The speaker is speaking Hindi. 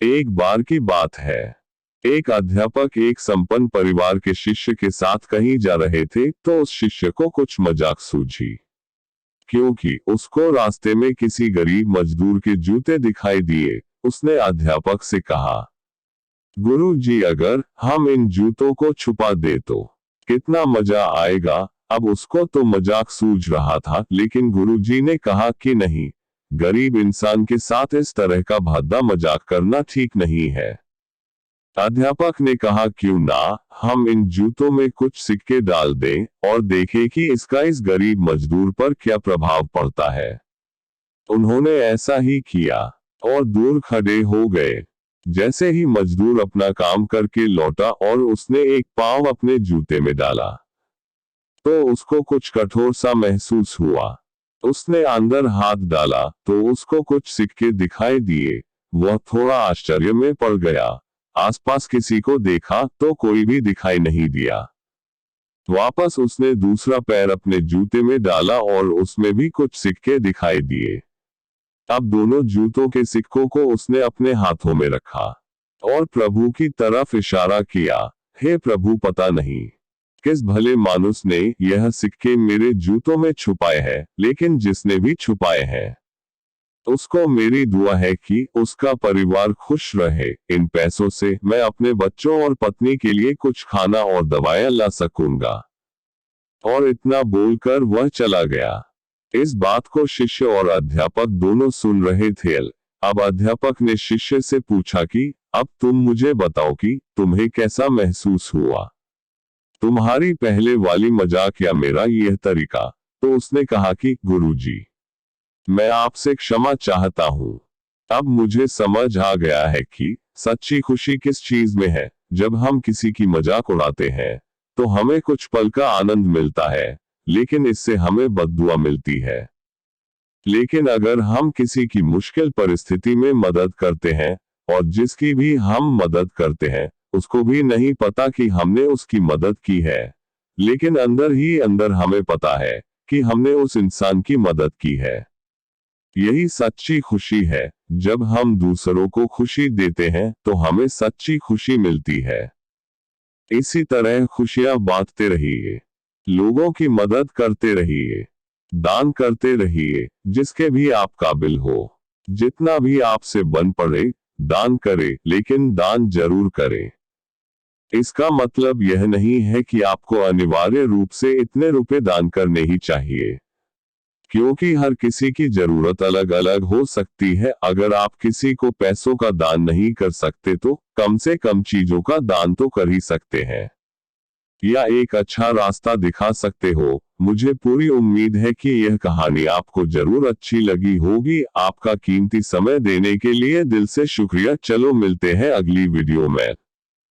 एक बार की बात है, एक अध्यापक एक संपन्न परिवार के शिष्य के साथ कहीं जा रहे थे तो उस शिष्य को कुछ मजाक सूझी, क्योंकि उसको रास्ते में किसी गरीब मजदूर के जूते दिखाई दिए। उसने अध्यापक से कहा, गुरु जी, अगर हम इन जूतों को छुपा दे तो कितना मजा आएगा। अब उसको तो मजाक सूझ रहा था, लेकिन गुरुजी ने कहा कि नहीं, गरीब इंसान के साथ इस तरह का भद्दा मजाक करना ठीक नहीं है। अध्यापक ने कहा, क्यों ना हम इन जूतों में कुछ सिक्के डाल दें और देखें कि इसका इस गरीब मजदूर पर क्या प्रभाव पड़ता है। उन्होंने ऐसा ही किया और दूर खड़े हो गए। जैसे ही मजदूर अपना काम करके लौटा और उसने एक पांव अपने जूते में डाला तो उसको कुछ कठोर सा महसूस हुआ। उसने अंदर हाथ डाला तो उसको कुछ सिक्के दिखाई दिए। वह थोड़ा आश्चर्य में पड़ गया। आसपास किसी को देखा तो कोई भी दिखाई नहीं दिया। वापस उसने दूसरा पैर अपने जूते में डाला और उसमें भी कुछ सिक्के दिखाई दिए। अब दोनों जूतों के सिक्कों को उसने अपने हाथों में रखा और प्रभु की तरफ इशारा किया, हे प्रभु, पता नहीं किस भले मानुस ने यह सिक्के मेरे जूतों में छुपाए हैं, लेकिन जिसने भी छुपाए हैं उसको मेरी दुआ है कि उसका परिवार खुश रहे। इन पैसों से मैं अपने बच्चों और पत्नी के लिए कुछ खाना और दवाएं ला सकूंगा। और इतना बोलकर वह चला गया। इस बात को शिष्य और अध्यापक दोनों सुन रहे थे। अब अध्यापक ने शिष्य से पूछा कि अब तुम मुझे बताओ कि तुम्हें कैसा महसूस हुआ, तुम्हारी पहले वाली मजाक या मेरा यह तरीका। तो उसने कहा कि गुरुजी, मैं आपसे क्षमा चाहता हूँ। अब मुझे समझ आ गया है कि सच्ची खुशी किस चीज में है। जब हम किसी की मजाक उड़ाते हैं तो हमें कुछ पल का आनंद मिलता है, लेकिन इससे हमें बद्दुआ मिलती है। लेकिन अगर हम किसी की मुश्किल परिस्थिति में मदद करते हैं और जिसकी भी हम मदद करते हैं उसको भी नहीं पता कि हमने उसकी मदद की है, लेकिन अंदर ही अंदर हमें पता है कि हमने उस इंसान की मदद की है। यही सच्ची खुशी है। जब हम दूसरों को खुशी देते हैं तो हमें सच्ची खुशी मिलती है। इसी तरह खुशियां बांटते रहिए, लोगों की मदद करते रहिए, दान करते रहिए, जिसके भी आप काबिल हो। जितना भी आपसे बन पड़े दान करें, लेकिन दान जरूर करें। इसका मतलब यह नहीं है कि आपको अनिवार्य रूप से इतने रुपए दान करने ही चाहिए, क्योंकि हर किसी की जरूरत अलग अलग हो सकती है। अगर आप किसी को पैसों का दान नहीं कर सकते तो कम से कम चीजों का दान तो कर ही सकते हैं, या एक अच्छा रास्ता दिखा सकते हो। मुझे पूरी उम्मीद है कि यह कहानी आपको जरूर अच्छी लगी होगी। आपका कीमती समय देने के लिए दिल से शुक्रिया। चलो मिलते हैं अगली वीडियो में।